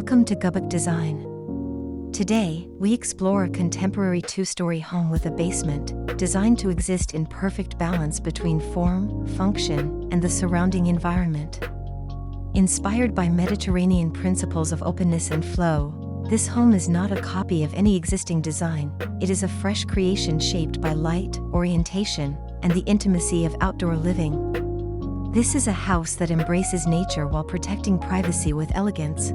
Welcome to Gubuk Design. Today, we explore a contemporary two-story home with a basement, designed to exist in perfect balance between form, function, and the surrounding environment. Inspired by Mediterranean principles of openness and flow, this home is not a copy of any existing design. It is a fresh creation shaped by light, orientation, and the intimacy of outdoor living. This is a house that embraces nature while protecting privacy with elegance.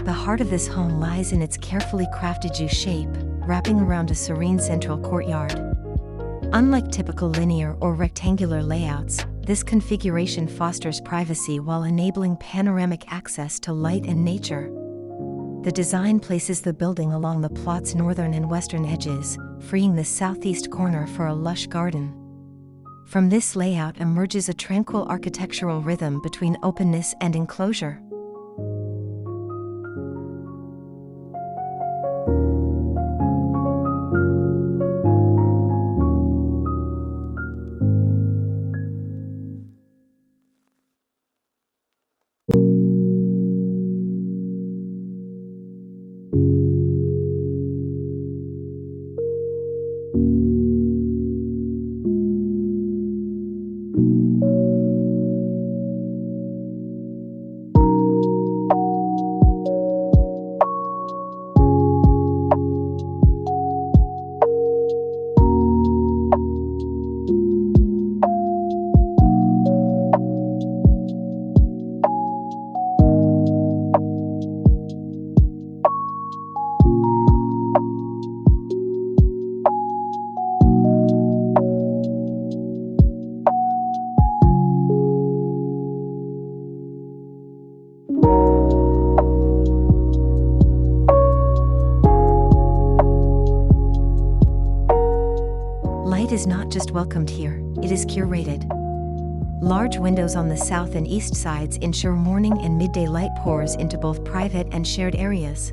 The heart of this home lies in its carefully crafted U shape, wrapping around a serene central courtyard. Unlike typical linear or rectangular layouts, this configuration fosters privacy while enabling panoramic access to light and nature. The design places the building along the plot's northern and western edges, freeing the southeast corner for a lush garden. From this layout emerges a tranquil architectural rhythm between openness and enclosure. Light is not just welcomed here, it is curated. Large windows on the south and east sides ensure morning and midday light pours into both private and shared areas.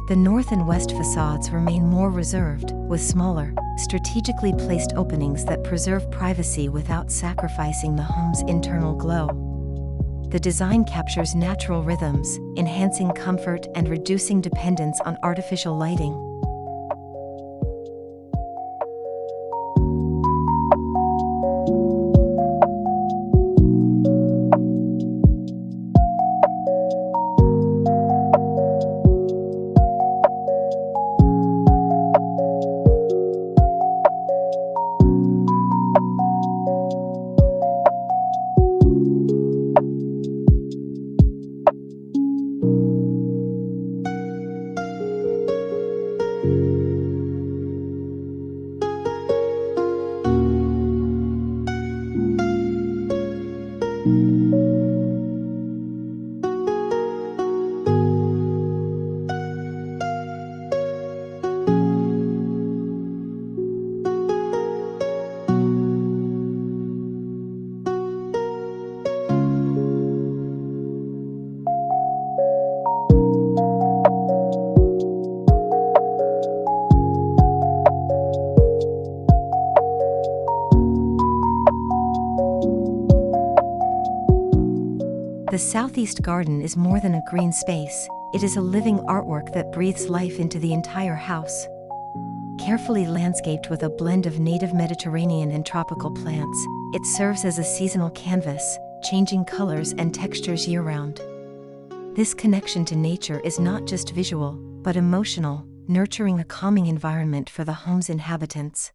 The north and west facades remain more reserved, with smaller, strategically placed openings that preserve privacy without sacrificing the home's internal glow. The design captures natural rhythms, enhancing comfort and reducing dependence on artificial lighting. The southeast garden is more than a green space, it is a living artwork that breathes life into the entire house. Carefully landscaped with a blend of native Mediterranean and tropical plants, it serves as a seasonal canvas, changing colors and textures year-round. This connection to nature is not just visual, but emotional, nurturing a calming environment for the home's inhabitants.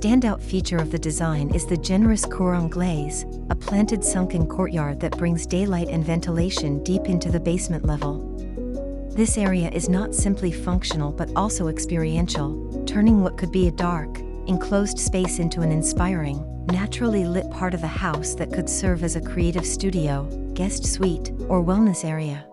standout feature of the design is the generous courtyard glaze, a planted sunken courtyard that brings daylight and ventilation deep into the basement level. This area is not simply functional but also experiential, turning what could be a dark, enclosed space into an inspiring, naturally lit part of the house that could serve as a creative studio, guest suite, or wellness area.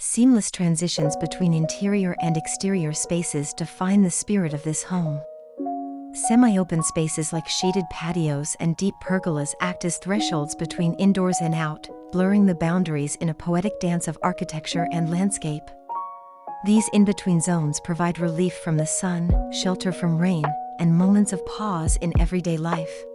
Seamless transitions between interior and exterior spaces define the spirit of this home. Semi-open spaces like shaded patios and deep pergolas act as thresholds between indoors and out, blurring the boundaries in a poetic dance of architecture and landscape. These in-between zones provide relief from the sun, shelter from rain, and moments of pause in everyday life.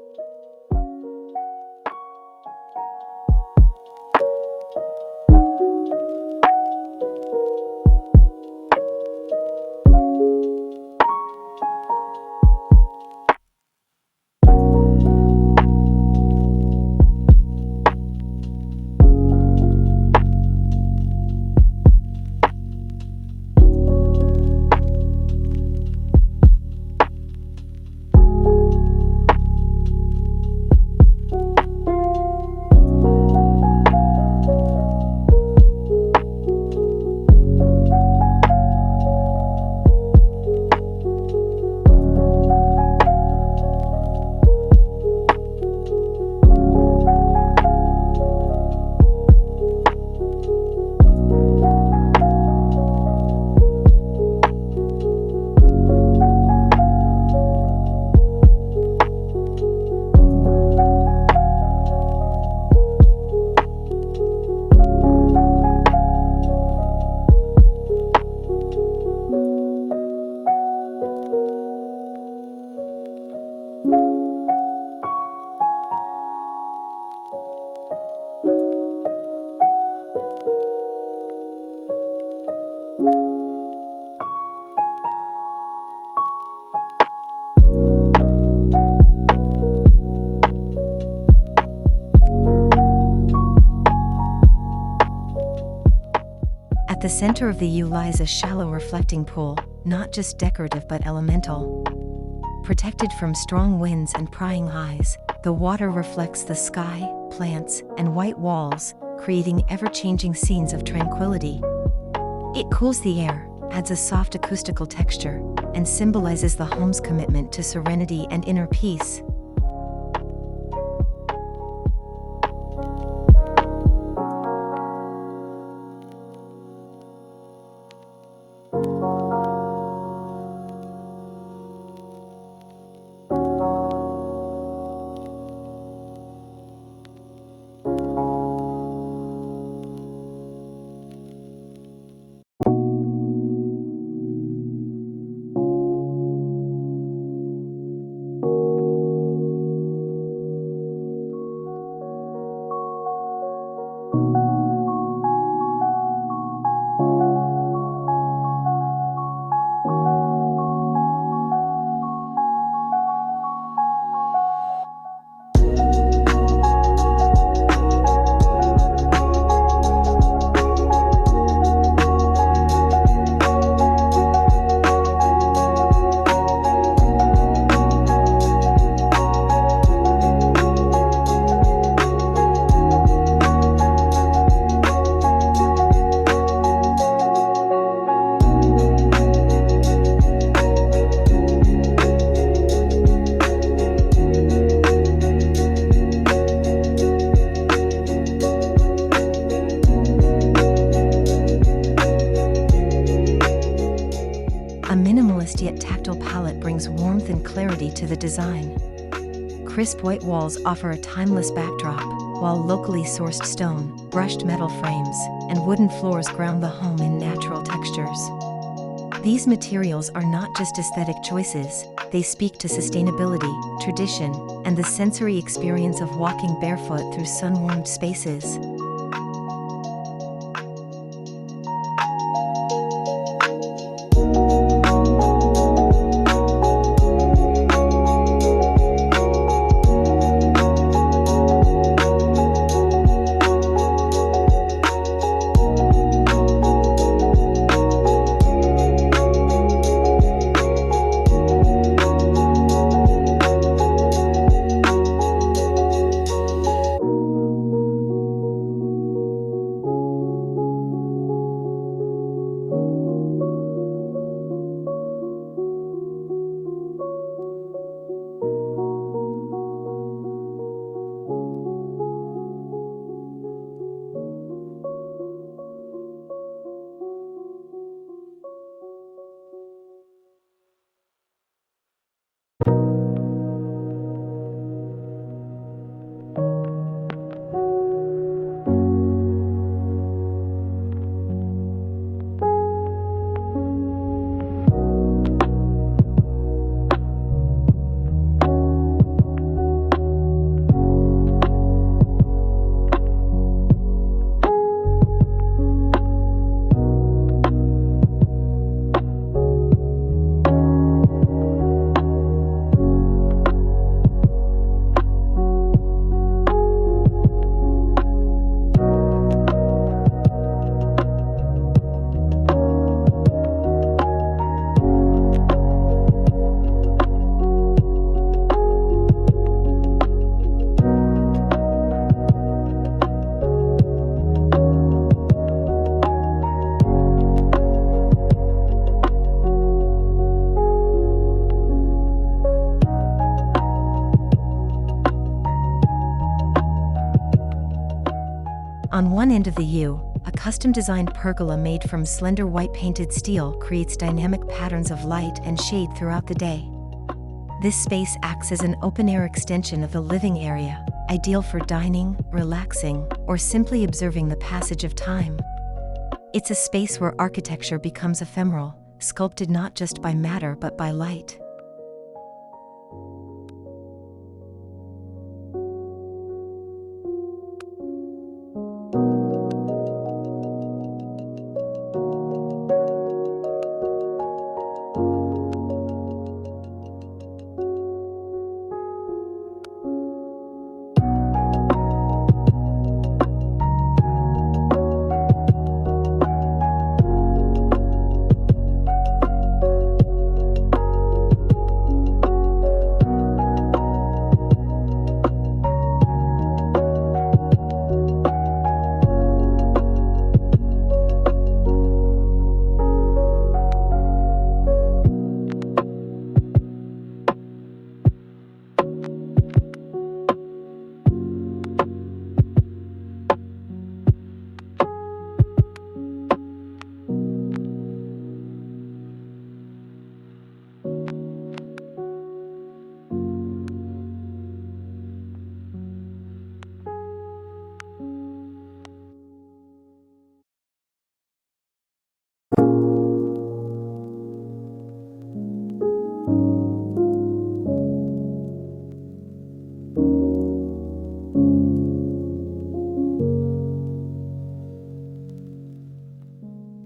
At the center of the U lies a shallow reflecting pool, not just decorative but elemental. Protected from strong winds and prying eyes, the water reflects the sky, plants, and white walls, creating ever-changing scenes of tranquility. It cools the air, adds a soft acoustical texture, and symbolizes the home's commitment to serenity and inner peace. A minimalist yet tactile palette brings warmth and clarity to the design. Crisp white walls offer a timeless backdrop, while locally sourced stone, brushed metal frames, and wooden floors ground the home in natural textures. These materials are not just aesthetic choices, they speak to sustainability, tradition, and the sensory experience of walking barefoot through sun-warmed spaces. On one end of the U, a custom-designed pergola made from slender white painted steel creates dynamic patterns of light and shade throughout the day. This space acts as an open-air extension of the living area, ideal for dining, relaxing, or simply observing the passage of time. It's a space where architecture becomes ephemeral, sculpted not just by matter but by light.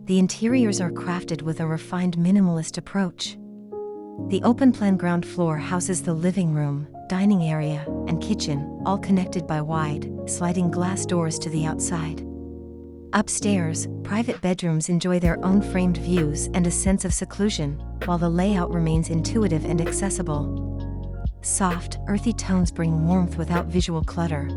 The interiors are crafted with a refined minimalist approach. The open-plan ground floor houses the living room, dining area, and kitchen, all connected by wide, sliding glass doors to the outside. Upstairs, private bedrooms enjoy their own framed views and a sense of seclusion, while the layout remains intuitive and accessible. Soft, earthy tones bring warmth without visual clutter.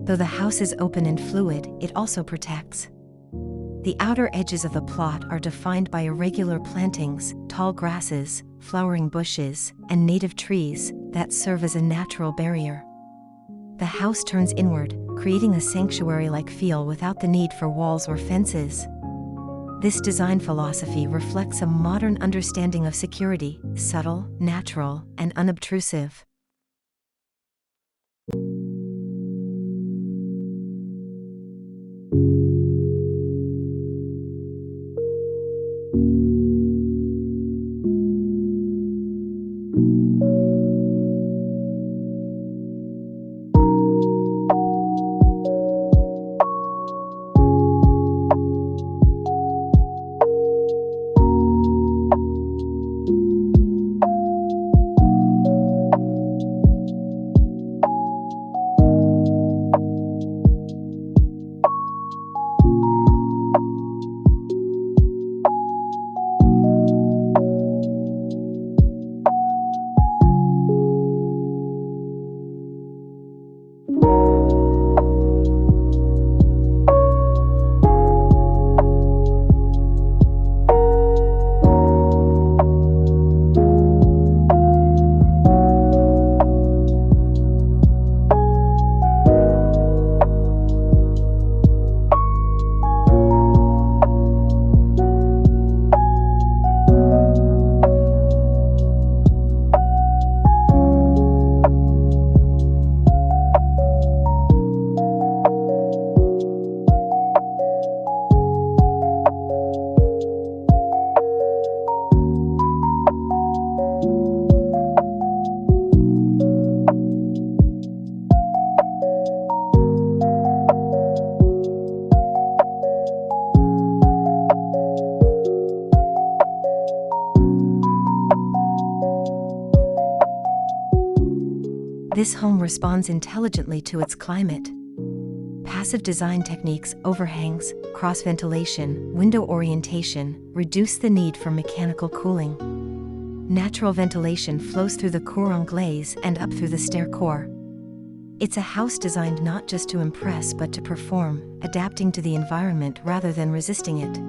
Though the house is open and fluid, it also protects. The outer edges of the plot are defined by irregular plantings, tall grasses, flowering bushes, and native trees that serve as a natural barrier. The house turns inward, creating a sanctuary-like feel without the need for walls or fences. This design philosophy reflects a modern understanding of security, subtle, natural, and unobtrusive. This home responds intelligently to its climate. Passive design techniques, overhangs, cross-ventilation, window orientation, reduce the need for mechanical cooling. Natural ventilation flows through the cour anglaise and up through the stair core. It's a house designed not just to impress but to perform, adapting to the environment rather than resisting it.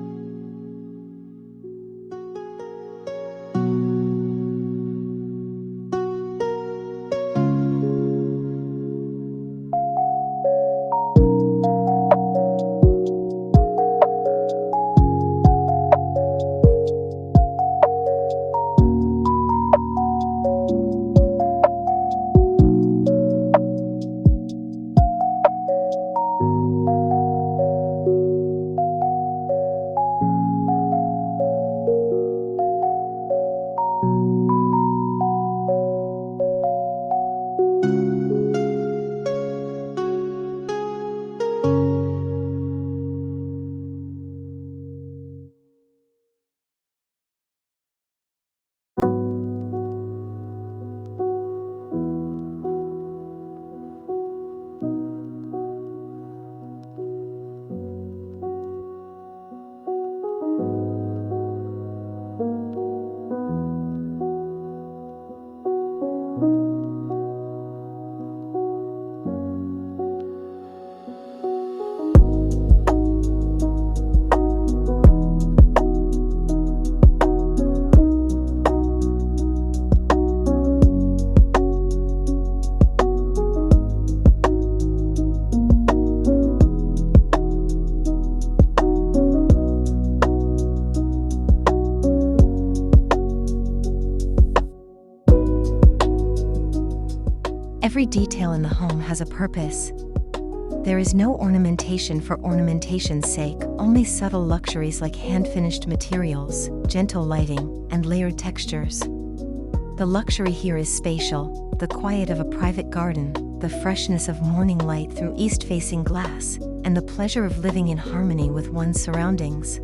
Every detail in the home has a purpose. There is no ornamentation for ornamentation's sake, only subtle luxuries like hand-finished materials, gentle lighting, and layered textures. The luxury here is spatial, the quiet of a private garden, the freshness of morning light through east-facing glass, and the pleasure of living in harmony with one's surroundings.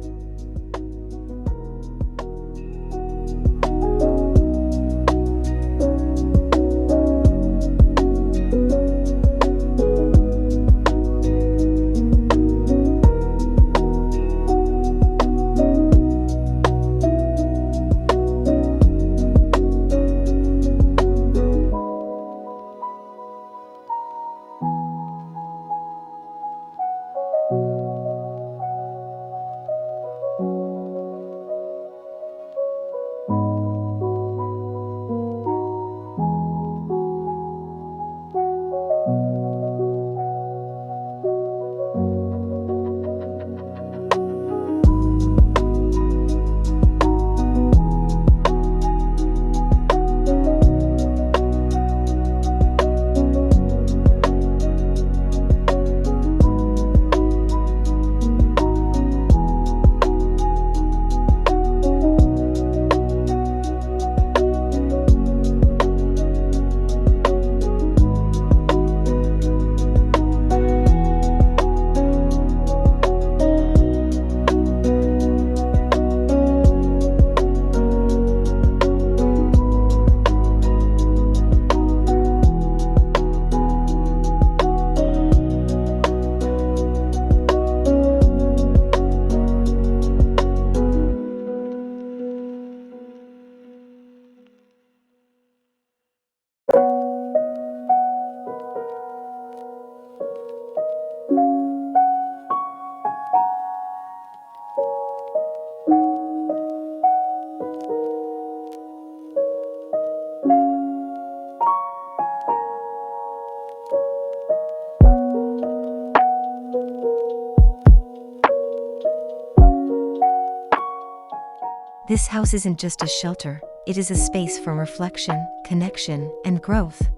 This house isn't just a shelter, it is a space for reflection, connection, and growth.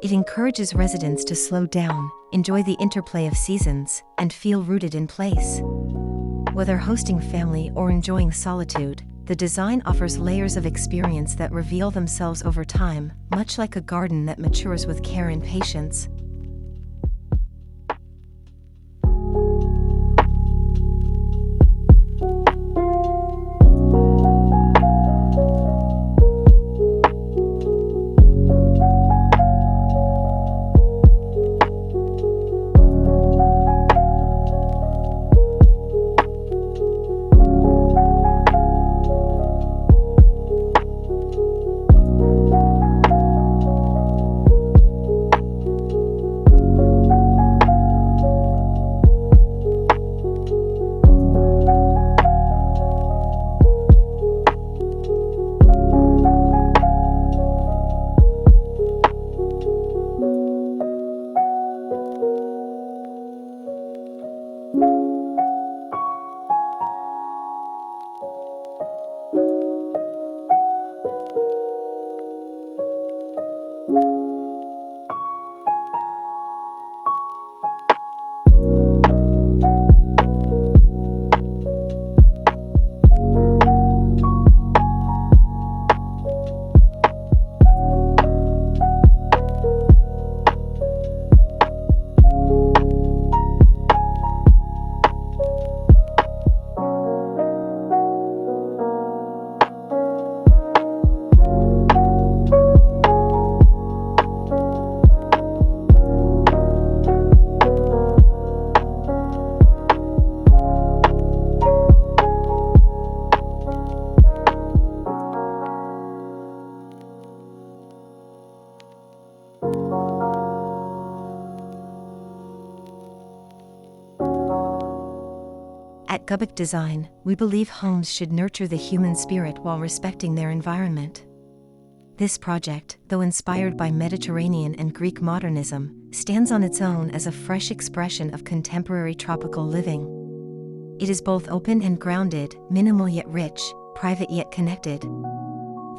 It encourages residents to slow down, enjoy the interplay of seasons, and feel rooted in place. Whether hosting family or enjoying solitude, the design offers layers of experience that reveal themselves over time, much like a garden that matures with care and patience. At Gubuk Design, we believe homes should nurture the human spirit while respecting their environment. This project, though inspired by Mediterranean and Greek modernism, stands on its own as a fresh expression of contemporary tropical living. It is both open and grounded, minimal yet rich, private yet connected.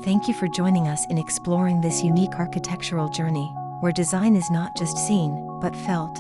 Thank you for joining us in exploring this unique architectural journey, where design is not just seen, but felt.